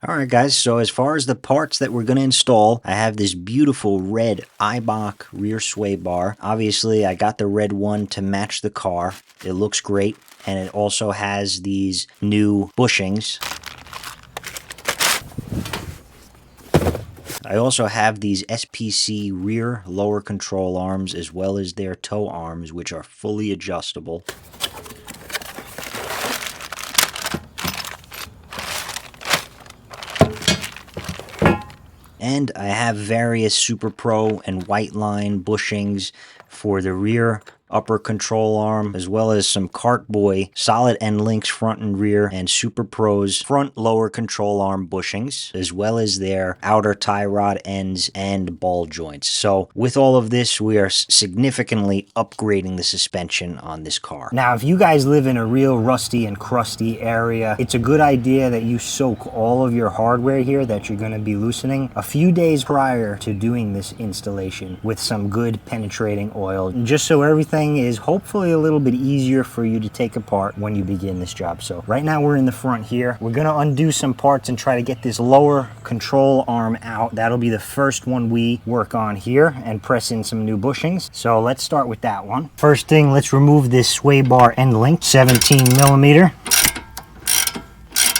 Alright guys, so as far as the parts that we're going to install, I have this beautiful red Eibach rear sway bar. Obviously, I got the red one to match the car. It looks great, and it also has these new bushings. I also have these SPC rear lower control arms as well as their toe arms, which are fully adjustable. And I have various SuperPro and white line bushings for the rear upper control arm, as well as some Cartboy solid Endlinks front and rear, and SuperPro's front lower control arm bushings, as well as their outer tie rod ends and ball joints. So with all of this, we are significantly upgrading the suspension on this car. Now, if you guys live in a real rusty and crusty area, it's a good idea that you soak all of your hardware here that you're going to be loosening a few days prior to doing this installation with some good penetrating oil, just so everything is hopefully a little bit easier for you to take apart when you begin this job. So right now we're in the front here. We're going to undo some parts and try to get this lower control arm out. That'll be the first one we work on here and press in some new bushings. So let's start with that one. First thing, let's remove this sway bar end link, 17 millimeter.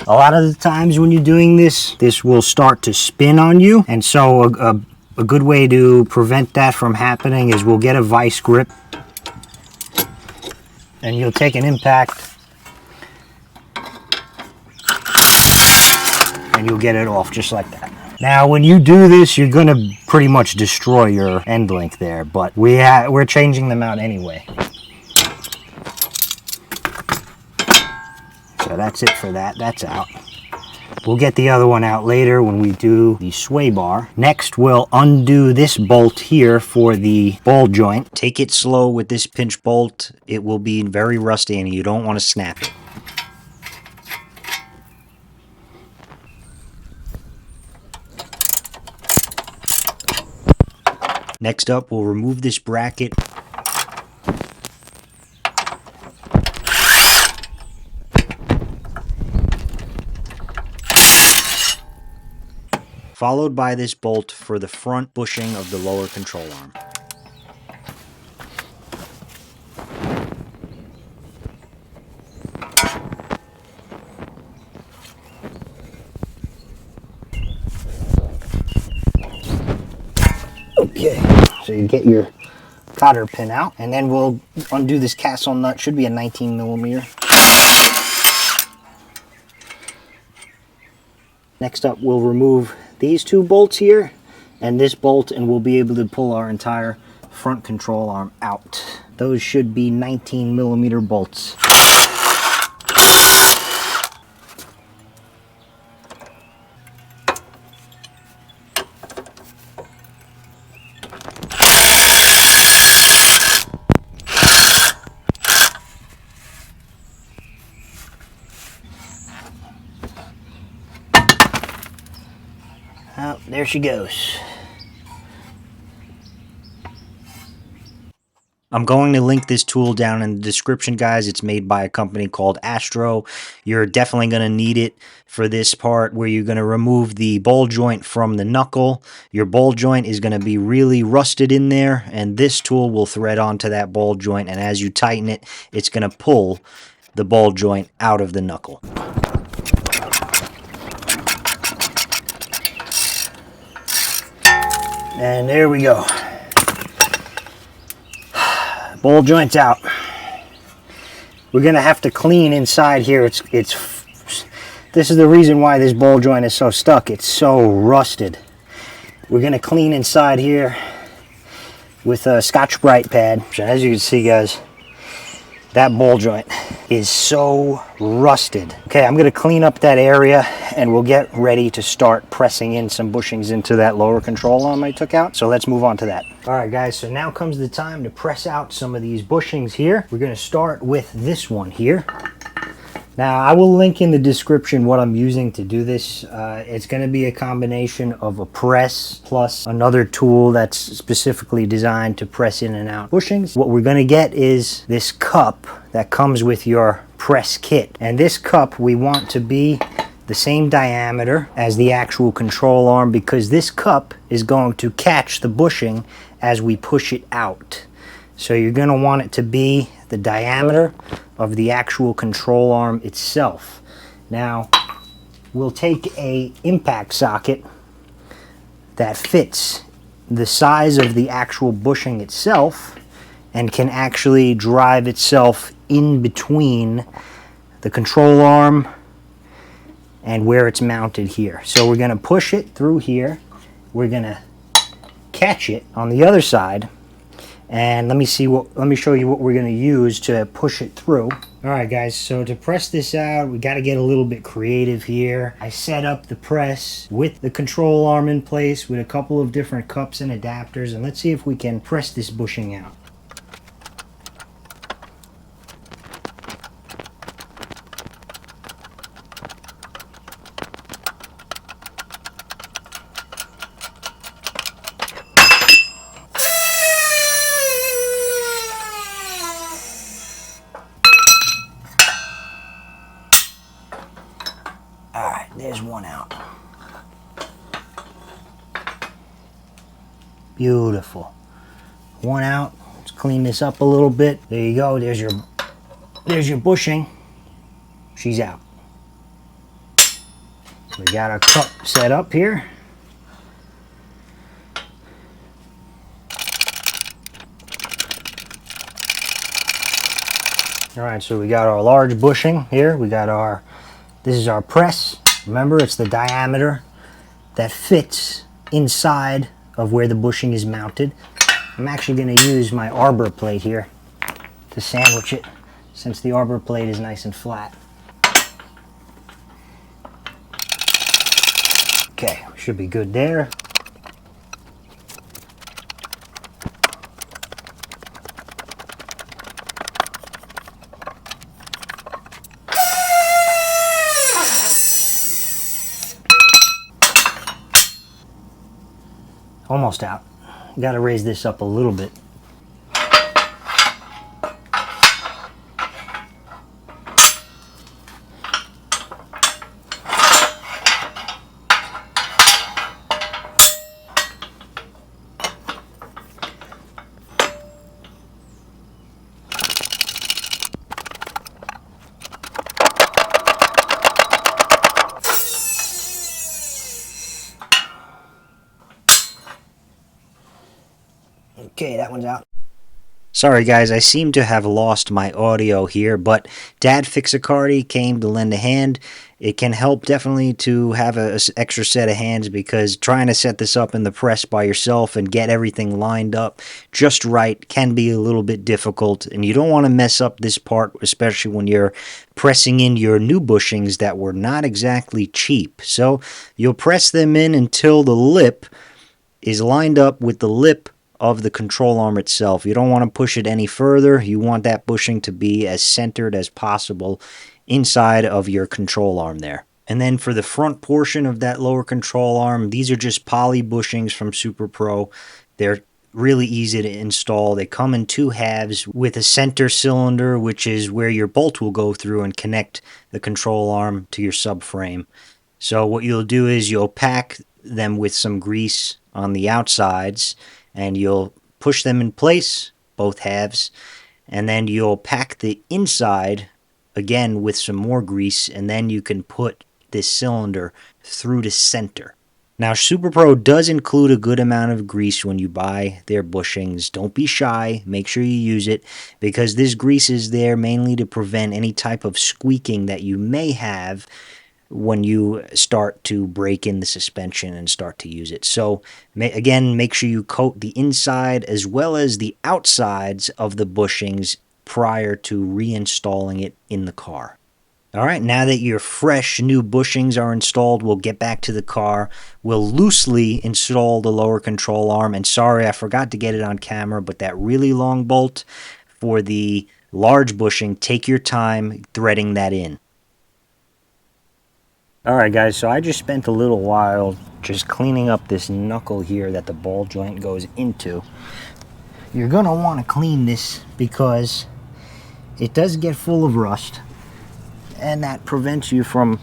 A lot of the times when you're doing this, this will start to spin on you. And so a good way to prevent that from happening is we'll get a vice grip. And you'll take an impact and you'll get it off just like that. Now when you do this, you're going to pretty much destroy your end link there, but we're changing them out anyway. So that's it for that. That's out. We'll get the other one out later when we do the sway bar. Next, we'll undo this bolt here for the ball joint. Take it slow with this pinch bolt. It will be very rusty and you don't want to snap it. Next up, we'll remove this bracket. Followed by this bolt for the front bushing of the lower control arm. Okay, so you get your cotter pin out, and then we'll undo this castle nut. Should be a 19 millimeter. Next up, we'll remove these two bolts here and this bolt, and we'll be able to pull our entire front control arm out. Those should be 19 millimeter bolts. Oh, there she goes. I'm going to link this tool down in the description, guys. It's made by a company called Astro. You're definitely going to need it for this part where you're going to remove the ball joint from the knuckle. Your ball joint is going to be really rusted in there, and this tool will thread onto that ball joint, and as you tighten it, it's going to pull the ball joint out of the knuckle. And there we go. Ball joint's out. We're gonna have to clean inside here. This is the reason why this ball joint is so stuck. It's so rusted. We're gonna clean inside here with a Scotch-Brite pad. As you can see, guys, that ball joint is so rusted. Okay, I'm gonna clean up that area and we'll get ready to start pressing in some bushings into that lower control arm I took out. So let's move on to that. All right, guys, so now comes the time to press out some of these bushings here. We're gonna start with this one here. Now, I will link in the description what I'm using to do this. It's going to be a combination of a press plus another tool that's specifically designed to press in and out bushings. What we're going to get is this cup that comes with your press kit. And this cup we want to be the same diameter as the actual control arm, because this cup is going to catch the bushing as we push it out. So you're going to want it to be the diameter of the actual control arm itself. Now, we'll take a impact socket that fits the size of the actual bushing itself and can actually drive itself in between the control arm and where it's mounted here. So we're going to push it through here. We're going to catch it on the other side, and let me show you what we're going to use to push it through. All right, guys, so to press this out, we got to get a little bit creative here. I set up the press with the control arm in place with a couple of different cups and adapters, and let's see if we can press this bushing out. Alright, there's one out. Beautiful. One out. Let's clean this up a little bit. There you go. There's your bushing. She's out. We got our cup set up here. Alright, so we got our large bushing here. We got this is our press. Remember, it's the diameter that fits inside of where the bushing is mounted. I'm actually going to use my arbor plate here to sandwich it, since the arbor plate is nice and flat. Okay, should be good there. Almost out. Got to raise this up a little bit. Okay, that one's out. Sorry guys, I seem to have lost my audio here, but Dad Fix-A-Cardi came to lend a hand. It can help definitely to have an extra set of hands, because trying to set this up in the press by yourself and get everything lined up just right can be a little bit difficult, and you don't want to mess up this part, especially when you're pressing in your new bushings that were not exactly cheap. So you'll press them in until the lip is lined up with the lip of the control arm itself. You don't want to push it any further. You want that bushing to be as centered as possible inside of your control arm there. And then for the front portion of that lower control arm, these are just poly bushings from SuperPro. They're really easy to install. They come in two halves with a center cylinder, which is where your bolt will go through and connect the control arm to your subframe. So what you'll do is you'll pack them with some grease on the outsides, and you'll push them in place, both halves, and then you'll pack the inside again with some more grease, and then you can put this cylinder through the center. Now, SuperPro does include a good amount of grease when you buy their bushings. Don't be shy. Make sure you use it, because this grease is there mainly to prevent any type of squeaking that you may have when you start to break in the suspension and start to use it. So again, make sure you coat the inside as well as the outsides of the bushings prior to reinstalling it in the car. All right, now that your fresh new bushings are installed, we'll get back to the car. We'll loosely install the lower control arm. And sorry, I forgot to get it on camera, but that really long bolt for the large bushing, take your time threading that in. Alright guys, so I just spent a little while just cleaning up this knuckle here that the ball joint goes into. You're going to want to clean this because it does get full of rust, and that prevents you from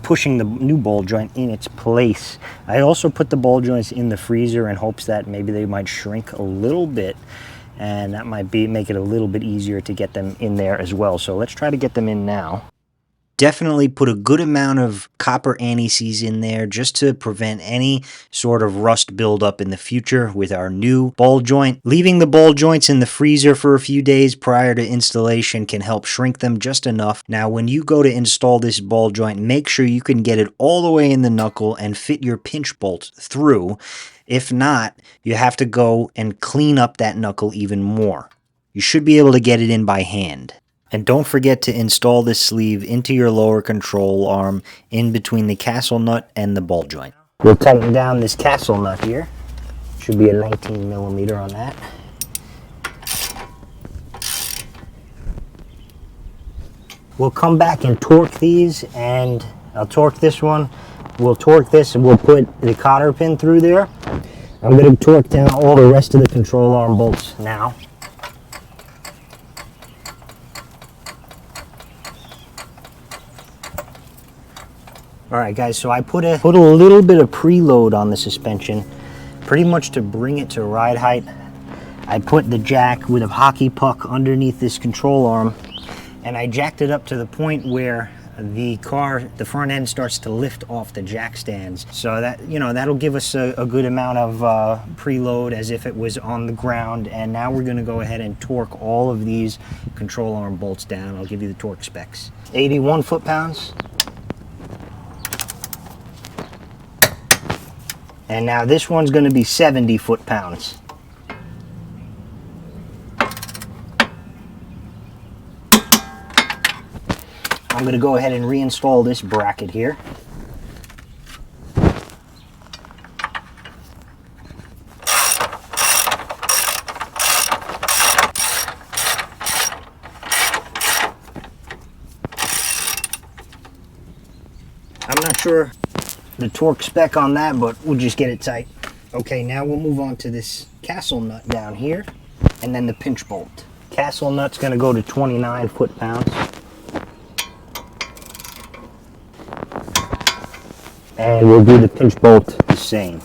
pushing the new ball joint in its place. I also put the ball joints in the freezer in hopes that maybe they might shrink a little bit, and that might make it a little bit easier to get them in there as well. So let's try to get them in now. Definitely put a good amount of copper anti-seize in there just to prevent any sort of rust buildup in the future with our new ball joint. Leaving the ball joints in the freezer for a few days prior to installation can help shrink them just enough. Now, when you go to install this ball joint, make sure you can get it all the way in the knuckle and fit your pinch bolt through. If not, you have to go and clean up that knuckle even more. You should be able to get it in by hand. And don't forget to install this sleeve into your lower control arm in between the castle nut and the ball joint. We'll tighten down this castle nut here. Should be a 19 millimeter on that. We'll come back and torque these, and I'll torque this one. We'll torque this and we'll put the cotter pin through there. I'm going to torque down all the rest of the control arm bolts now. Alright guys, so I put a little bit of preload on the suspension, pretty much to bring it to ride height. I put the jack with a hockey puck underneath this control arm, and I jacked it up to the point where the front end starts to lift off the jack stands. So that, that'll give us a good amount of preload as if it was on the ground. And now we're gonna go ahead and torque all of these control arm bolts down. I'll give you the torque specs. 81 foot-pounds. And now this one's going to be 70 foot-pounds. I'm going to go ahead and reinstall this bracket here. I'm not sure the torque spec on that, but we'll just get it tight. Okay, now we'll move on to this castle nut down here, and then the pinch bolt. Castle nut's going to go to 29 foot-pounds. And we'll do the pinch bolt the same.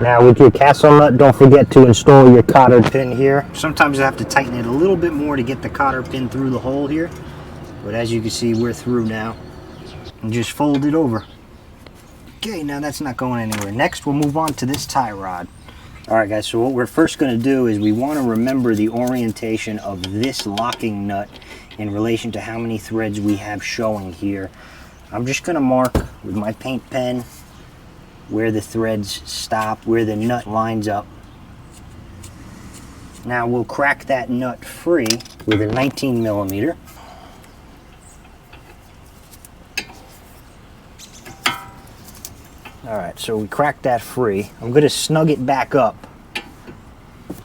Now with your castle nut, don't forget to install your cotter pin here. Sometimes you have to tighten it a little bit more to get the cotter pin through the hole here, but as you can see, we're through now. And just fold it over. Okay, now that's not going anywhere. Next, we'll move on to this tie rod. Alright guys, so what we're first going to do is we want to remember the orientation of this locking nut in relation to how many threads we have showing here. I'm just going to mark with my paint pen where the threads stop, where the nut lines up. Now we'll crack that nut free with a 19 millimeter. Alright, so we cracked that free. I'm going to snug it back up,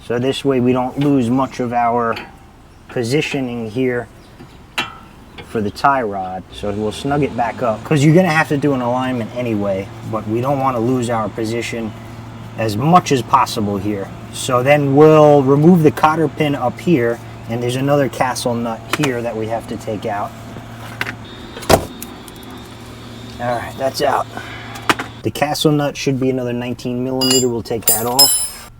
so this way we don't lose much of our positioning here for the tie rod. So we'll snug it back up, because you're going to have to do an alignment anyway, but we don't want to lose our position as much as possible here. So then we'll remove the cotter pin up here, and there's another castle nut here that we have to take out. Alright, that's out. The castle nut should be another 19 millimeter. We'll take that off.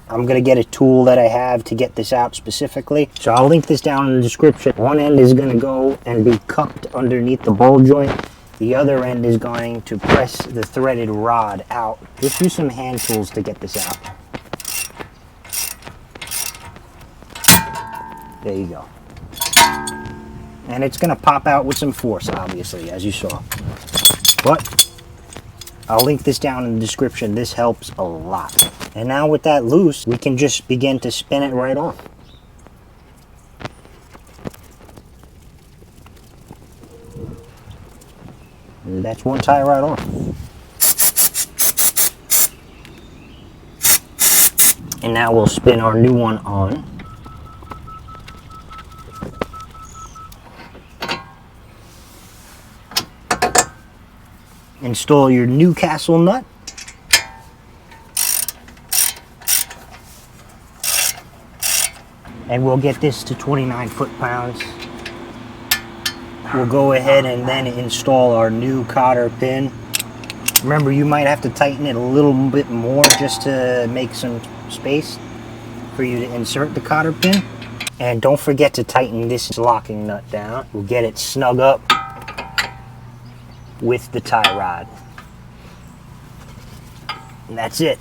I'm going to get a tool that I have to get this out specifically. So I'll link this down in the description. One end is going to go and be cupped underneath the ball joint. The other end is going to press the threaded rod out. Just use some hand tools to get this out. There you go. And it's going to pop out with some force, obviously, as you saw. But I'll link this down in the description. This helps a lot. And now with that loose, we can just begin to spin it right off. And that's one tie right off. And now we'll spin our new one on. Install your new castle nut. and we'll get this to 29 foot-pounds. We'll go ahead and then install our new cotter pin. Remember, you might have to tighten it a little bit more just to make some space for you to insert the cotter pin. And don't forget to tighten this locking nut down. We'll get it snug up with the tie rod. And that's it.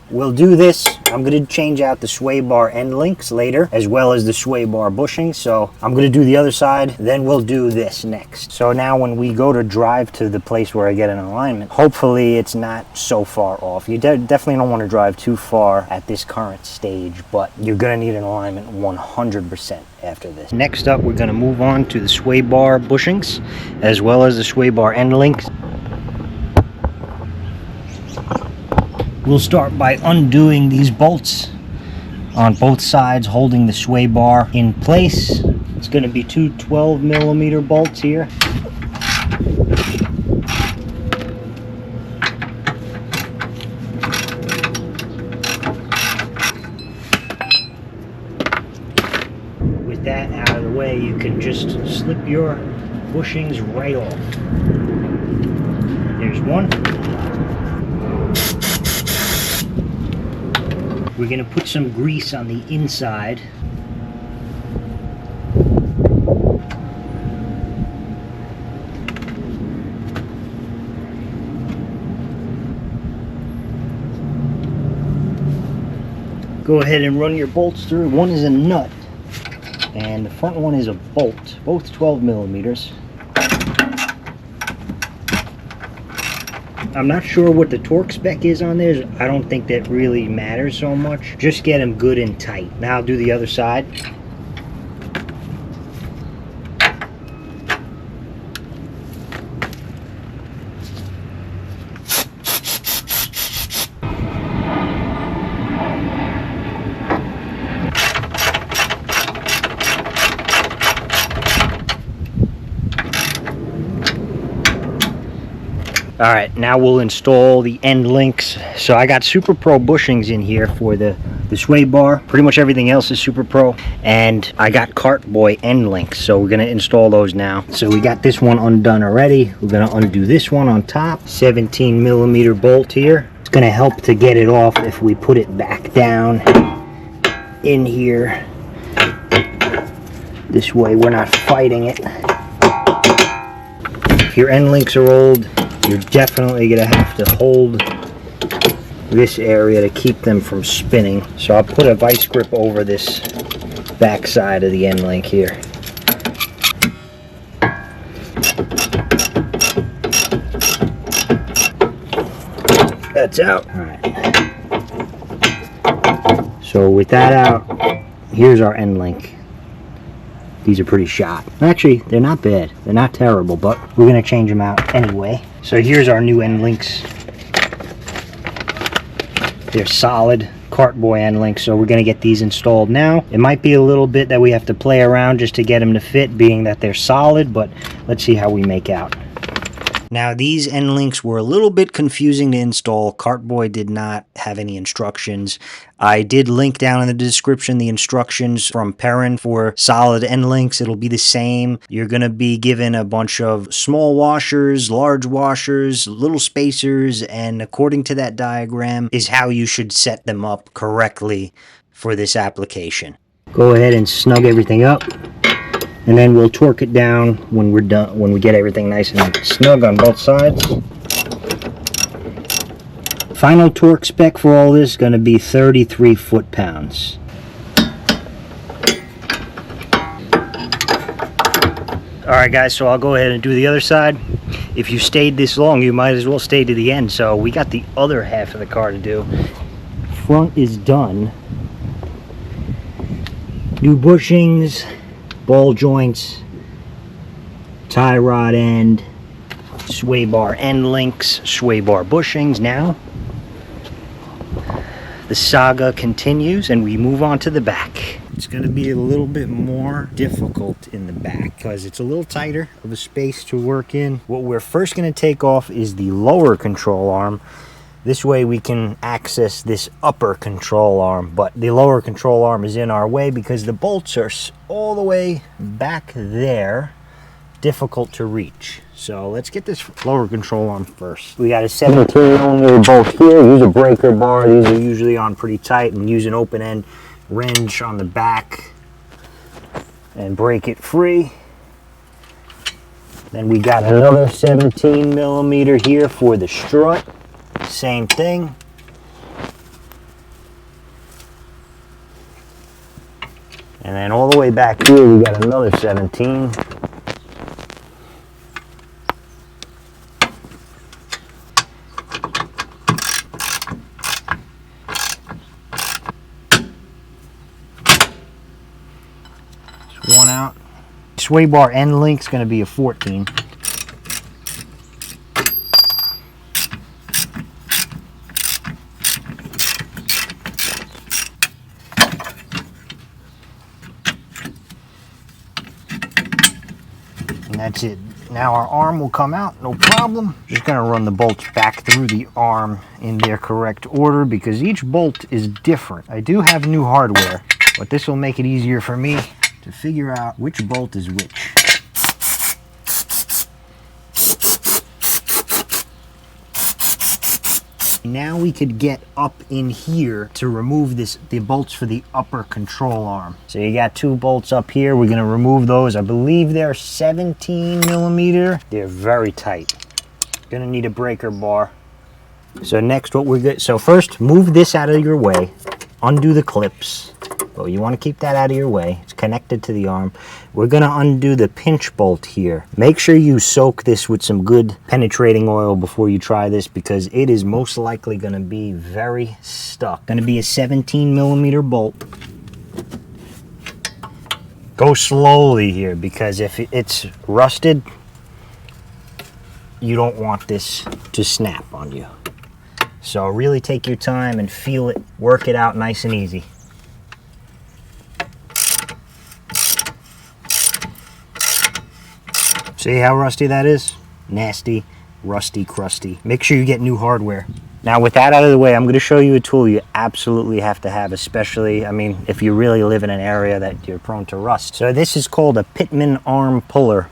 We'll do this. I'm going to change out the sway bar end links later, as well as the sway bar bushings. So I'm going to do the other side, then we'll do this next. So now when we go to drive to the place where I get an alignment, hopefully it's not so far off. You definitely don't want to drive too far at this current stage, but you're going to need an alignment 100% after this. Next up, we're going to move on to the sway bar bushings, as well as the sway bar end links. We'll start by undoing these bolts on both sides, holding the sway bar in place. It's going to be two 12mm bolts here. With that out of the way, you can just slip your bushings right off. There's one. We're going to put some grease on the inside. Go ahead and run your bolts through. One is a nut and the front one is a bolt, both 12mm. I'm not sure what the torque spec is on this. I don't think that really matters so much. Just get them good and tight. Now I'll do the other side. Alright, now we'll install the end links. So I got SuperPro bushings in here for the sway bar. Pretty much everything else is SuperPro. And I got Cartboy end links, so we're going to install those now. So we got this one undone already. We're going to undo this one on top. 17mm bolt here. It's going to help to get it off if we put it back down in here. This way we're not fighting it. If your end links are old, you're definitely going to have to hold this area to keep them from spinning. So I'll put a vice grip over this back side of the end link here. That's out. All right. So with that out, here's our end link. These are pretty shot. Actually, they're not bad. They're not terrible, but we're going to change them out anyway. So here's our new end links. They're solid Cartboy end links, so we're going to get these installed now. It might be a little bit that we have to play around just to get them to fit, being that they're solid, but let's see how we make out. Now these end links were a little bit confusing to install. Cartboy did not have any instructions. I did link down in the description the instructions from Penetrant for solid end links. It'll be the same. You're going to be given a bunch of small washers, large washers, little spacers, and according to that diagram is how you should set them up correctly for this application. Go ahead and snug everything up. And then we'll torque it down when we're done, when we get everything nice and snug on both sides. Final torque spec for all this is going to be 33 foot-pounds. Alright guys, so I'll go ahead and do the other side. If you stayed this long, you might as well stay to the end. So we got the other half of the car to do. Front is done. New bushings, ball joints, tie rod end, sway bar end links, sway bar bushings. Now the saga continues and we move on to the back. It's going to be a little bit more difficult in the back because it's a little tighter of a space to work in. What we're first going to take off is the lower control arm. This way we can access this upper control arm, but the lower control arm is in our way because the bolts are all the way back there, difficult to reach. So let's get this lower control arm first. We got a 17mm bolt here. Use a breaker bar. These are usually on pretty tight, and use an open end wrench on the back and break it free. Then we got another 17mm here for the strut. Same thing. And then all the way back here we got another 17. One out. Sway bar end link's going to be a 14. And that's it. Now our arm will come out, no problem. Just going to run the bolts back through the arm in their correct order because each bolt is different. I do have new hardware, but this will make it easier for me to figure out which bolt is which. Now we could get up in here to remove the bolts for the upper control arm. So you got two bolts up here. We're going to remove those. I believe they're 17mm. They're very tight. Going to need a breaker bar. So next what we're good. So first move this out of your way. Undo the clips. Well, you want to keep that out of your way. It's connected to the arm. We're going to undo the pinch bolt here. Make sure you soak this with some good penetrating oil before you try this because it is most likely going to be very stuck. Going to be a 17mm bolt. Go slowly here because if it's rusted, you don't want this to snap on you. So really take your time and feel it. Work it out nice and easy. See how rusty that is? Nasty, rusty, crusty. Make sure you get new hardware. Now with that out of the way, I'm going to show you a tool you absolutely have to have, especially, I mean, if you really live in an area that you're prone to rust. So this is called a Pitman Arm puller.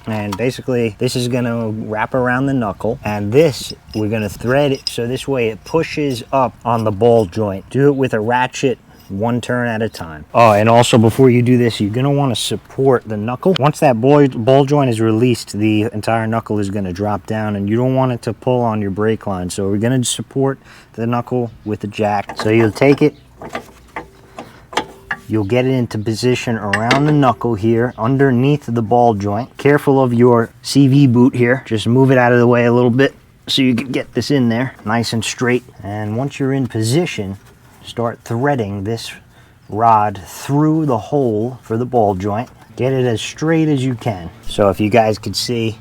And basically, this is going to wrap around the knuckle. And this, we're going to thread it so this way it pushes up on the ball joint. Do it with a ratchet, one turn at a time. Oh, and also before you do this, you're going to want to support the knuckle. Once that ball joint is released, the entire knuckle is going to drop down and you don't want it to pull on your brake line. So we're going to support the knuckle with the jack. So you'll take it, you'll get it into position around the knuckle here underneath the ball joint. Careful of your CV boot here. Just move it out of the way a little bit so you can get this in there nice and straight. And once you're in position, start threading this rod through the hole for the ball joint. Get it as straight as you can. So if you guys could see,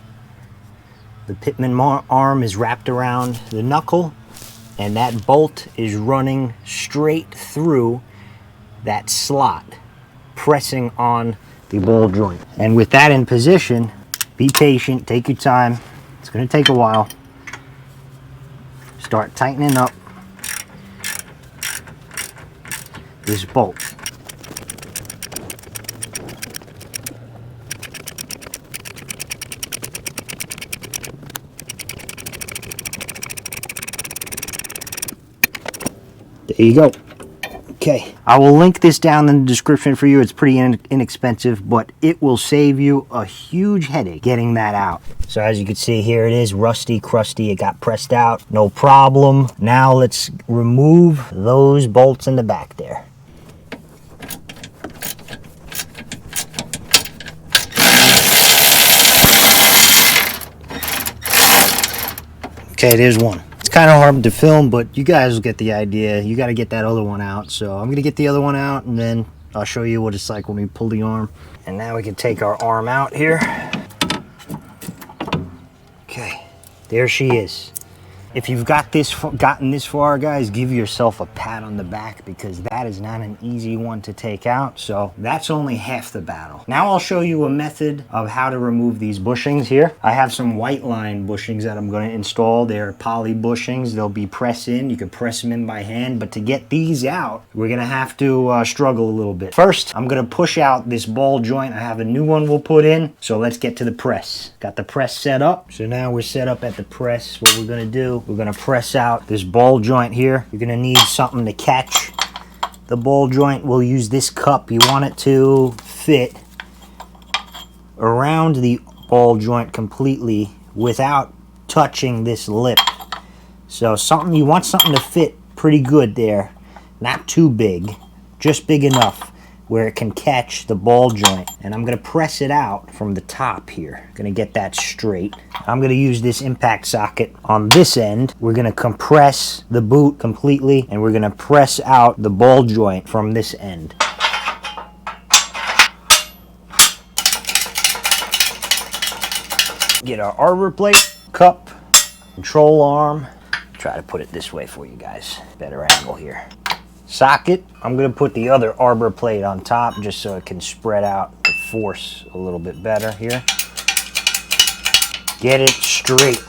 the Pitman arm is wrapped around the knuckle and that bolt is running straight through that slot, pressing on the ball joint. And with that in position, be patient, take your time. It's going to take a while. Start tightening up this bolt. There you go. Okay, I will link this down in the description for you. It's pretty inexpensive, but it will save you a huge headache getting that out. So as you can see, here it is, rusty, crusty. It got pressed out, no problem. Now let's remove those bolts in the back there. Okay, there's one. Kind of hard to film, but you guys will get the idea. You got to get that other one out. So I'm going to get the other one out and then I'll show you what it's like when we pull the arm. And now we can take our arm out here. Okay, there she is. If you've gotten this far, guys, give yourself a pat on the back, because that is not an easy one to take out. So that's only half the battle. Now I'll show you a method of how to remove these bushings here. I have some white line bushings that I'm going to install. They're poly bushings. They'll be press in. You can press them in by hand, but to get these out, we're going to have to struggle a little bit. First, I'm going to push out this ball joint. I have a new one we'll put in. So let's get to the press. Got the press set up. So now we're set up at the press. What we're going to do, we're going to press out this ball joint here. You're going to need something to catch the ball joint. We'll use this cup. You want it to fit around the ball joint completely without touching this lip. So you want something to fit pretty good there. Not too big, just big enough where it can catch the ball joint. And I'm going to press it out from the top here. Going to get that straight. I'm going to use this impact socket on this end. We're going to compress the boot completely, and we're going to press out the ball joint from this end. Get our arbor plate, cup, control arm. Try to put it this way for you guys. Better angle here. Socket. I'm going to put the other arbor plate on top just so it can spread out the force a little bit better here. Get it straight.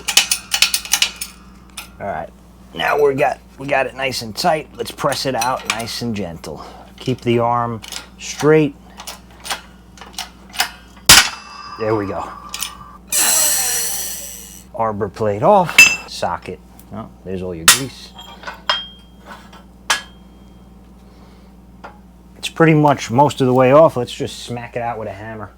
All right. Now we got it nice and tight. Let's press it out nice and gentle. Keep the arm straight. There we go. Arbor plate off. Socket. Oh, there's all your grease. It's pretty much most of the way off. Let's just smack it out with a hammer.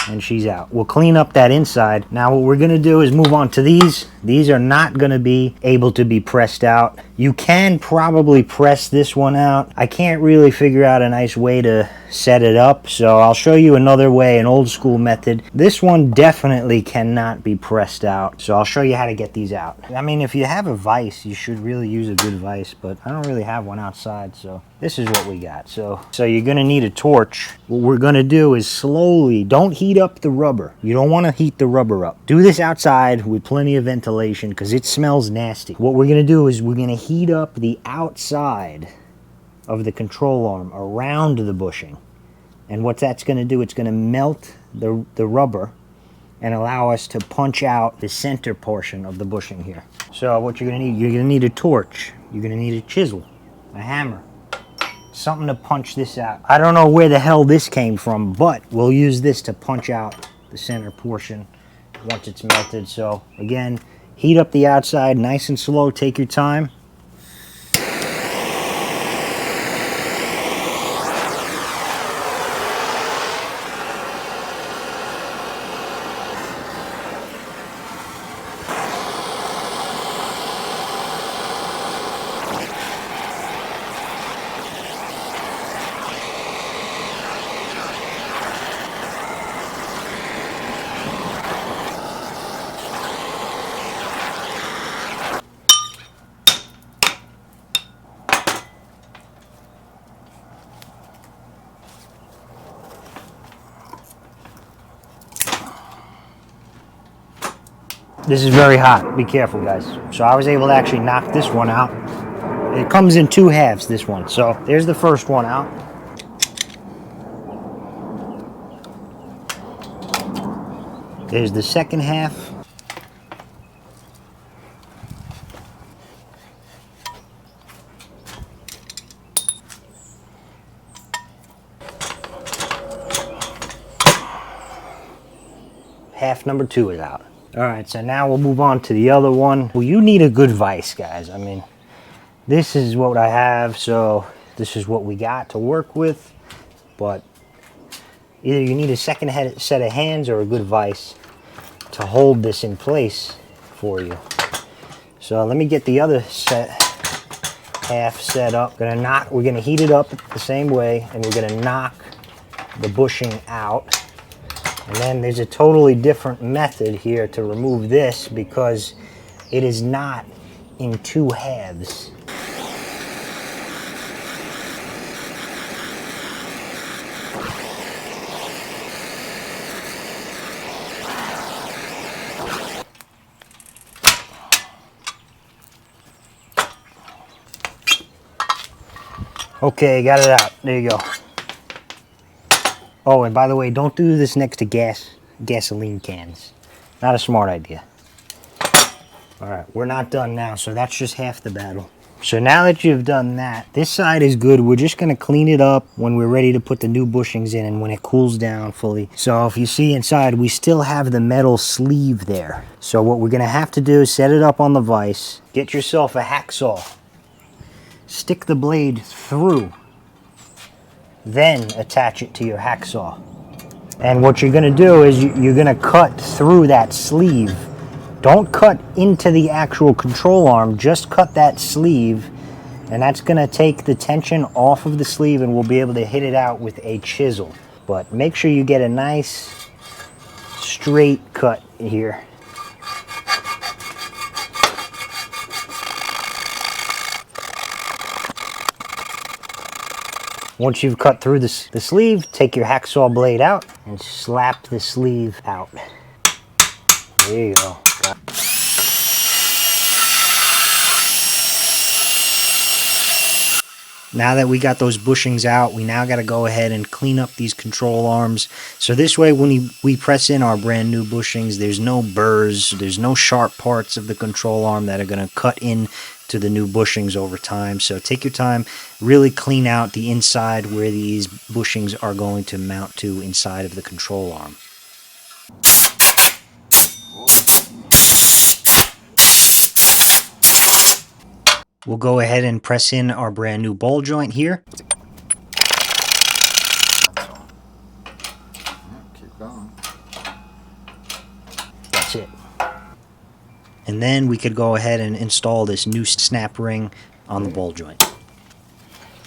And she's out. We'll clean up that inside. Now what we're going to do is move on to these. These are not going to be able to be pressed out. You can probably press this one out. I can't really figure out a nice way to set it up, so I'll show you another way, an old school method. This one definitely cannot be pressed out, so I'll show you how to get these out. I mean, if you have a vise, you should really use a good vise, but I don't really have one outside, so this is what we got. So you're going to need a torch. What we're going to do is slowly, don't heat up the rubber. You don't want to heat the rubber up. Do this outside with plenty of ventilation because it smells nasty. What we're going to do is we're going to heat up the outside of the control arm around the bushing. And what that's going to do, it's going to melt the rubber and allow us to punch out the center portion of the bushing here. So what you're going to need a torch. You're going to need a chisel, a hammer, something to punch this out. I don't know where the hell this came from, but we'll use this to punch out the center portion once it's melted. So again, heat up the outside nice and slow. Take your time. This is very hot. Be careful, guys. So I was able to actually knock this one out. It comes in two halves, this one. So there's the first one out. There's the second half. Half number 2 is out. All right, so now we'll move on to the other one. Well, you need a good vise, guys. I mean, this is what I have, so this is what we got to work with. But either you need a second set of hands or a good vise to hold this in place for you. So let me get the other half set up. We're gonna heat it up the same way, and we're gonna knock the bushing out. And then there's a totally different method here to remove this because it is not in two halves. Okay, got it out. There you go. Oh, and by the way, don't do this next to gasoline cans. Not a smart idea. All right, we're not done now, so that's just half the battle. So now that you've done that, this side is good. We're just gonna clean it up when we're ready to put the new bushings in and when it cools down fully. So if you see inside, we still have the metal sleeve there. So what we're gonna have to do is set it up on the vise, get yourself a hacksaw, stick the blade through, then attach it to your hacksaw. And what you're gonna do is you're gonna cut through that sleeve. Don't cut into the actual control arm, just cut that sleeve, and that's gonna take the tension off of the sleeve and we'll be able to hit it out with a chisel. But make sure you get a nice straight cut here. Once you've cut through the sleeve, take your hacksaw blade out and slap the sleeve out. There you go. Now that we got those bushings out, we now got to go ahead and clean up these control arms. So this way, when we press in our brand new bushings, there's no burrs, there's no sharp parts of the control arm that are going to cut in to the new bushings over time. So take your time, really clean out the inside where these bushings are going to mount to inside of the control arm. We'll go ahead and press in our brand new ball joint here. Keep going. That's it. And then we could go ahead and install this new snap ring on the ball joint.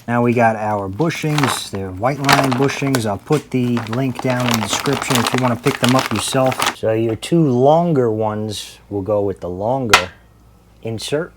Now we got our bushings. They're white line bushings. I'll put the link down in the description if you want to pick them up yourself. So your two longer ones will go with the longer insert.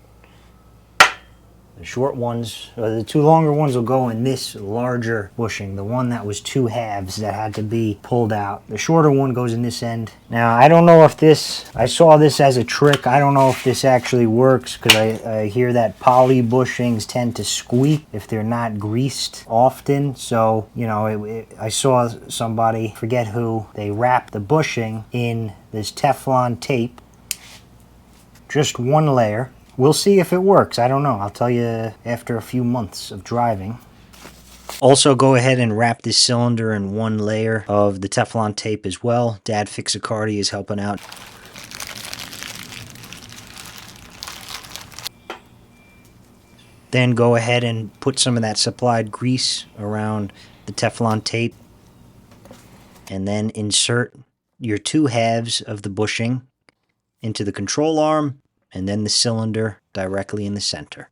The short ones, or the two longer ones, will go in this larger bushing, the one that was two halves that had to be pulled out. The shorter one goes in this end. Now, I don't know if this, I saw this as a trick. I don't know if this actually works because I hear that poly bushings tend to squeak if they're not greased often. So, you know, I saw somebody, forget who, they wrapped the bushing in this Teflon tape, just one layer. We'll see if it works. I don't know. I'll tell you after a few months of driving. Also, go ahead and wrap this cylinder in one layer of the Teflon tape as well. Dad Fix-A-Cardi is helping out. Then go ahead and put some of that supplied grease around the Teflon tape. And then insert your two halves of the bushing into the control arm, and then the cylinder directly in the center.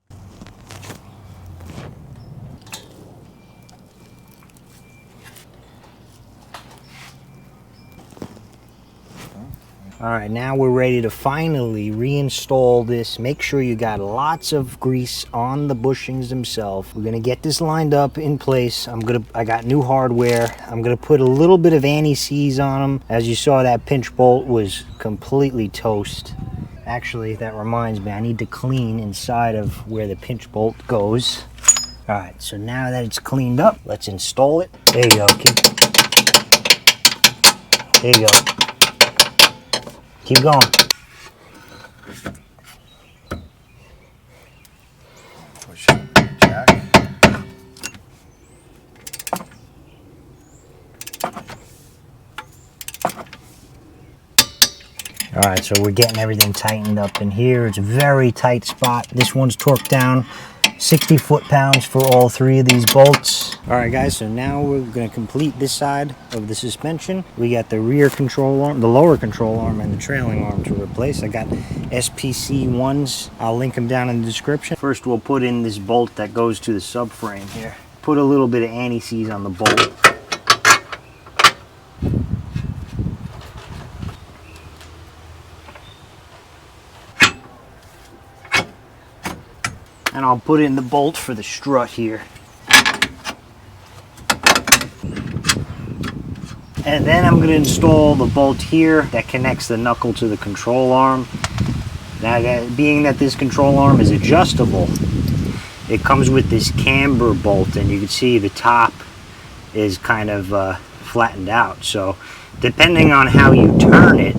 Alright, now we're ready to finally reinstall this. Make sure you got lots of grease on the bushings themselves. We're gonna get this lined up in place. I got new hardware. I'm gonna put a little bit of anti-seize on them. As you saw, that pinch bolt was completely toast. Actually, that reminds me, I need to clean inside of where the pinch bolt goes. All right, so now that it's cleaned up, let's install it. There you go. There you go. Keep going. Push it, jack. All right, so we're getting everything tightened up in here. It's a very tight spot. This one's torqued down 60 foot-pounds for all three of these bolts. All right, guys, so now we're gonna complete this side of the suspension. We got the rear control arm, the lower control arm, and the trailing arm to replace. I got SPC ones. I'll link them down in the description. First, we'll put in this bolt that goes to the subframe here. Put a little bit of anti-seize on the bolt. And I'll put in the bolt for the strut here. And then I'm going to install the bolt here that connects the knuckle to the control arm. Now, being that this control arm is adjustable, it comes with this camber bolt, and you can see the top is kind of flattened out. So depending on how you turn it,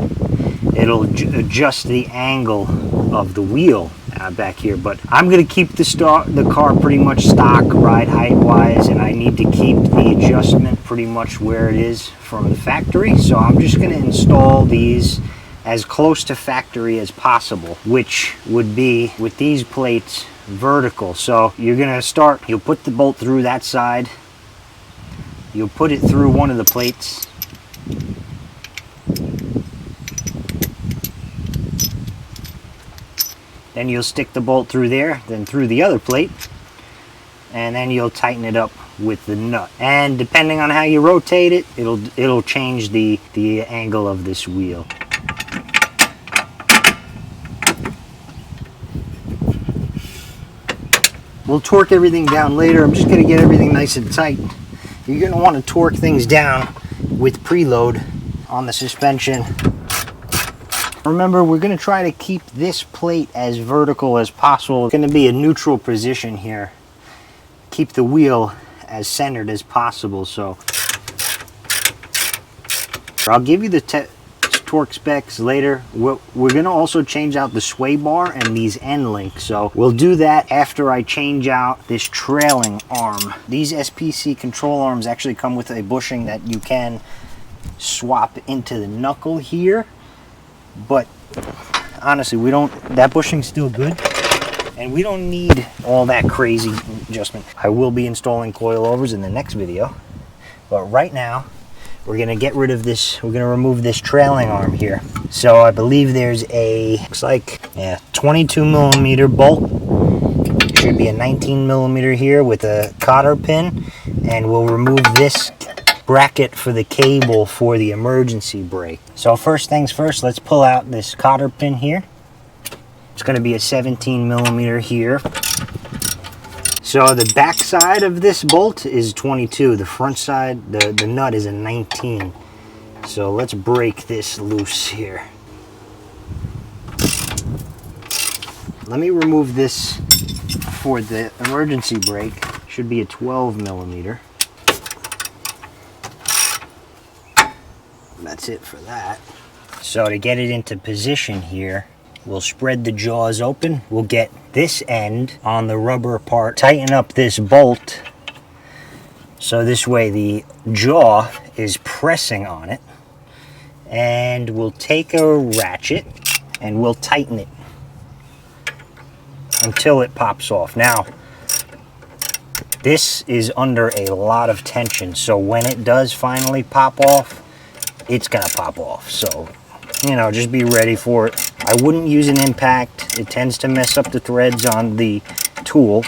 it'll adjust the angle of the wheel back here. But I'm going to keep the car pretty much stock ride height wise, and I need to keep the adjustment pretty much where it is from the factory. So I'm just going to install these as close to factory as possible, which would be with these plates vertical. So you're going to start, you'll put the bolt through that side, you'll put it through one of the plates, then you'll stick the bolt through there, then through the other plate, and then you'll tighten it up with the nut. And depending on how you rotate it, it'll change the angle of this wheel. We'll torque everything down later. I'm just going to get everything nice and tight. You're going to want to torque things down with preload on the suspension. Remember, we're going to try to keep this plate as vertical as possible. It's going to be a neutral position here. Keep the wheel as centered as possible. So I'll give you the torque specs later. We're going to also change out the sway bar and these Endlinks. So we'll do that after I change out this trailing arm. These SPC control arms actually come with a bushing that you can swap into the knuckle here. But honestly, that bushing's still good, and we don't need all that crazy adjustment. I will be installing coilovers in the next video, but right now we're going to get rid of this. We're going to remove this trailing arm here. So I believe there's looks like 22 millimeter bolt. Should be a 19 millimeter here with a cotter pin, and we'll remove this bracket for the cable for the emergency brake. So first things first, let's pull out this cotter pin here. It's going to be a 17 millimeter here. So the back side of this bolt is 22. The front side, the nut is a 19. So let's break this loose here. Let me remove this for the emergency brake. Should be a 12 millimeter. That's it for that. So to get it into position here, we'll spread the jaws open. We'll get this end on the rubber part, tighten up this bolt so this way the jaw is pressing on it, and we'll take a ratchet and we'll tighten it until it pops off. Now this is under a lot of tension, so when it does finally pop off, it's gonna pop off. So, you know, just be ready for it. I wouldn't use an impact. It tends to mess up the threads on the tool.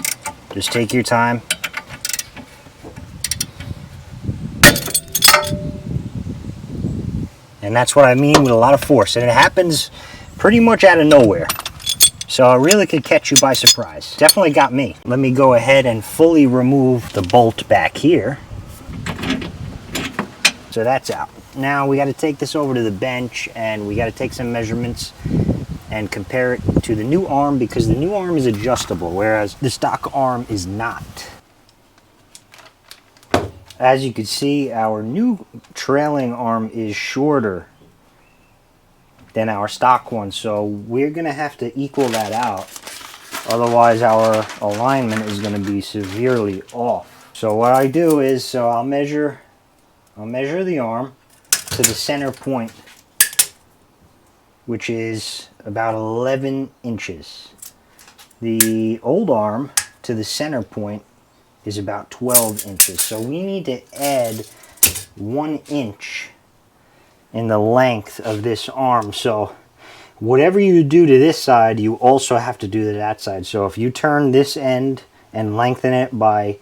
Just take your time. And that's what I mean with a lot of force. And it happens pretty much out of nowhere. So it really could catch you by surprise. Definitely got me. Let me go ahead and fully remove the bolt back here. So that's out. Now we got to take this over to the bench, and we got to take some measurements and compare it to the new arm, because the new arm is adjustable, whereas the stock arm is not. As you can see, our new trailing arm is shorter than our stock one, so we're going to have to equal that out. Otherwise our alignment is going to be severely off. So what I do is, I'll measure the arm to the center point, which is about 11 inches. The old arm to the center point is about 12 inches. So we need to add 1 inch in the length of this arm. So whatever you do to this side, you also have to do to that side. So if you turn this end and lengthen it by,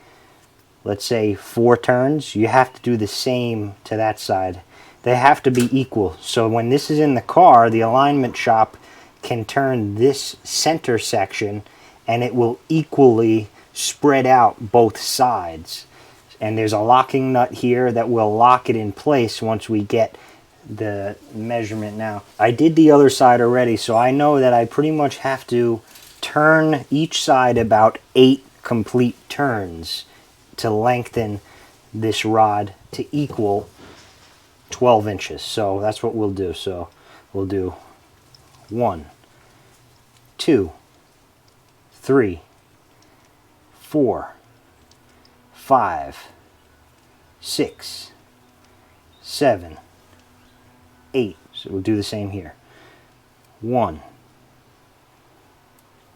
let's say, 4 turns, you have to do the same to that side. They have to be equal. So when this is in the car, the alignment shop can turn this center section and it will equally spread out both sides. And there's a locking nut here that will lock it in place once we get the measurement. Now, I did the other side already, so I know that I pretty much have to turn each side about 8 complete turns to lengthen this rod to equal 12 inches. So that's what we'll do. So we'll do 1, 2, 3, 4, 5, 6, 7, 8. So we'll do the same here. 1,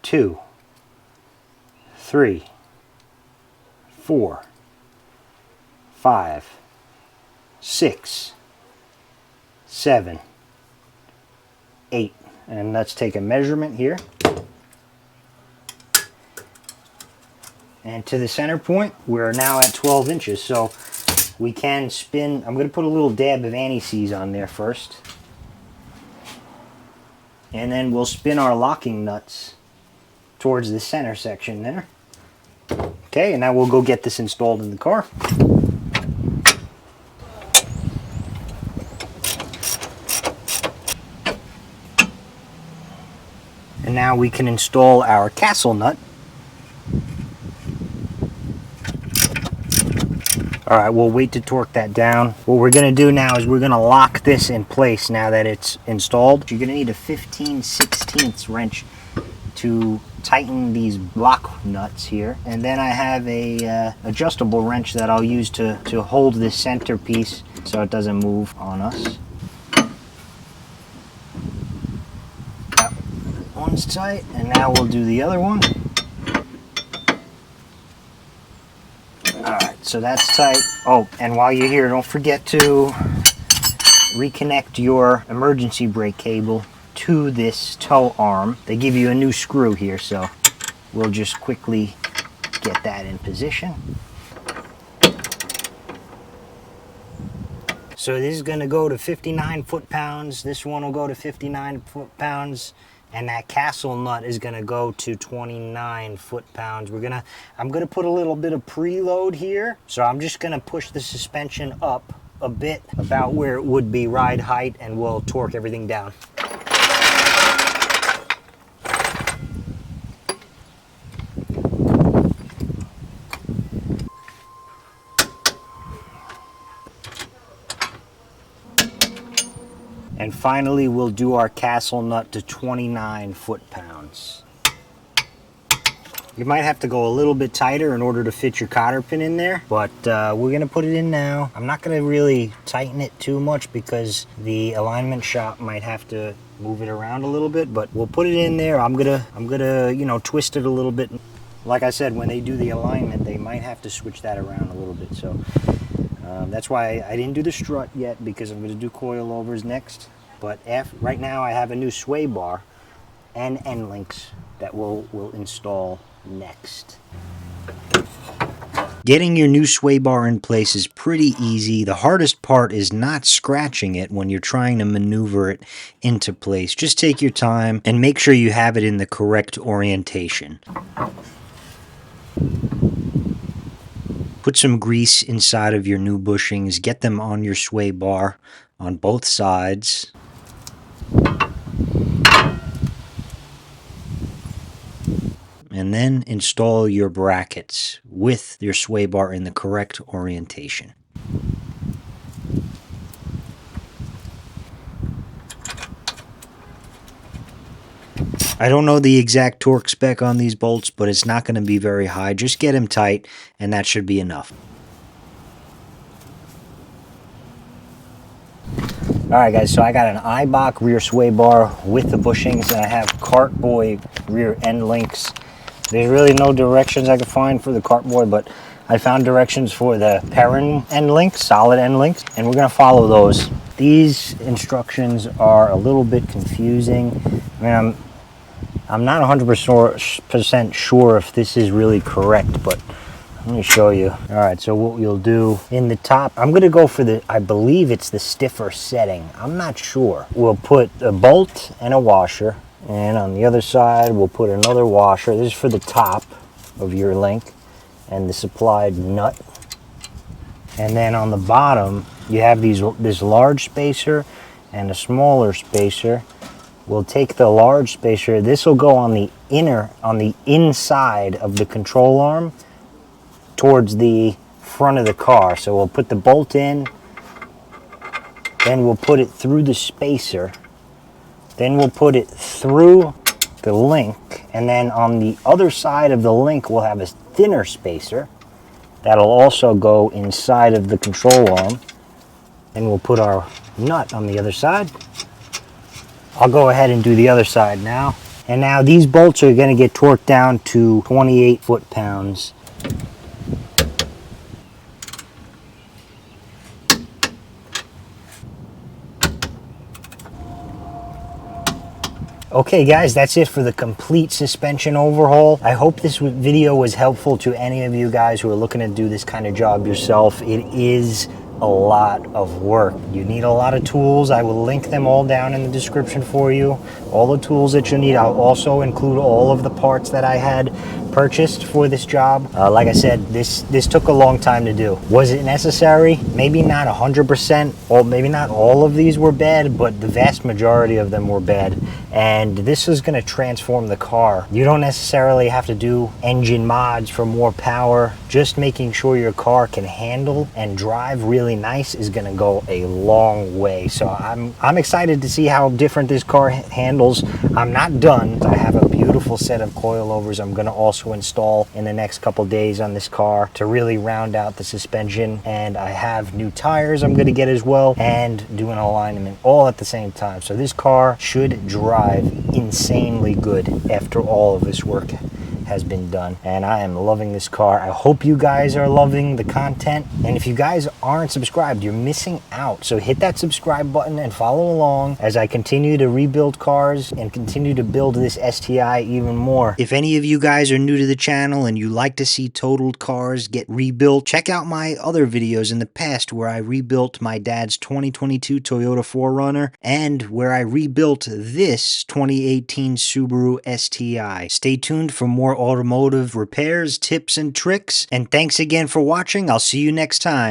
2, 3, 4, 5, 6, 7, 8. And let's take a measurement here. And to the center point, we're now at 12 inches. So we can spin. I'm going to put a little dab of anti-seize on there first. And then we'll spin our locking nuts towards the center section there. Okay, and now we'll go get this installed in the car. And now we can install our castle nut. Alright, we'll wait to torque that down. What we're going to do now is we're going to lock this in place now that it's installed. You're going to need a 15/16 wrench to tighten these lock nuts here. And then I have a adjustable wrench that I'll use to hold this center piece so it doesn't move on us. That one's tight, and now we'll do the other one. Alright, so that's tight. Oh, and while you're here, don't forget to reconnect your emergency brake cable to this tow arm. They give you a new screw here, so we'll just quickly get that in position. So this is going to go to 59 foot-pounds. This one will go to 59 foot-pounds. And that castle nut is going to go to 29 foot-pounds. I'm going to put a little bit of preload here. So I'm just going to push the suspension up a bit, about where it would be ride height, and we'll torque everything down. And finally, we'll do our castle nut to 29 foot-pounds. You might have to go a little bit tighter in order to fit your cotter pin in there, but we're going to put it in now. I'm not going to really tighten it too much because the alignment shop might have to move it around a little bit, but we'll put it in there. I'm gonna you know, twist it a little bit. Like I said, when they do the alignment, they might have to switch that around a little bit. So that's why I didn't do the strut yet, because I'm going to do coilovers next. But right now I have a new sway bar and Endlinks that we'll install next. Getting your new sway bar in place is pretty easy. The hardest part is not scratching it when you're trying to maneuver it into place. Just take your time and make sure you have it in the correct orientation. Put some grease inside of your new bushings. Get them on your sway bar on both sides. And then install your brackets with your sway bar in the correct orientation. I don't know the exact torque spec on these bolts, but it's not going to be very high. Just get them tight, and that should be enough. Alright guys, so I got an Ibach rear sway bar with the bushings, and I have Cartboy rear end links. There's really no directions I could find for the Cartboy, but I found directions for the Penetrant end links, solid end links, and we're going to follow those. These instructions are a little bit confusing. I mean, I'm not 100% sure if this is really correct, but let me show you. All right, so what you'll do in the top, I'm going to go for I believe it's the stiffer setting. I'm not sure. We'll put a bolt and a washer, and on the other side, we'll put another washer. This is for the top of your link and the supplied nut. And then on the bottom, you have this large spacer and a smaller spacer we'll take the large spacer. This will go on the inside of the control arm towards the front of the car. So we'll put the bolt in, then we'll put it through the spacer, then we'll put it through the link, and then on the other side of the link we'll have a thinner spacer that'll also go inside of the control arm. Then we'll put our nut on the other side. I'll go ahead and do the other side now. And now these bolts are going to get torqued down to 28 foot-pounds. Okay guys, that's it for the complete suspension overhaul. I hope this video was helpful to any of you guys who are looking to do this kind of job yourself. It is a lot of work. You need a lot of tools. I will link them all down in the description for you. All the tools that you need. I'll also include all of the parts that I had purchased for this job. Like I said, this took a long time to do. Was it necessary? Maybe not 100%, or maybe not all of these were bad, but the vast majority of them were bad. And this is going to transform the car. You don't necessarily have to do engine mods for more power. Just making sure your car can handle and drive really nice is going to go a long way. So I'm excited to see how different this car handles. I'm not done. I have a beautiful set of coilovers I'm going to also install in the next couple days on this car to really round out the suspension. And I have new tires I'm going to get as well, and do an alignment all at the same time. So this car should drive insanely good after all of this work has been done, and I am loving this car. I hope you guys are loving the content, and if you guys aren't subscribed, you're missing out. So hit that subscribe button and follow along as I continue to rebuild cars and continue to build this STI even more. If any of you guys are new to the channel and you like to see totaled cars get rebuilt, check out my other videos in the past where I rebuilt my dad's 2022 Toyota 4Runner and where I rebuilt this 2018 Subaru STI. Stay tuned for more automotive repairs, tips, and tricks. And thanks again for watching. I'll see you next time.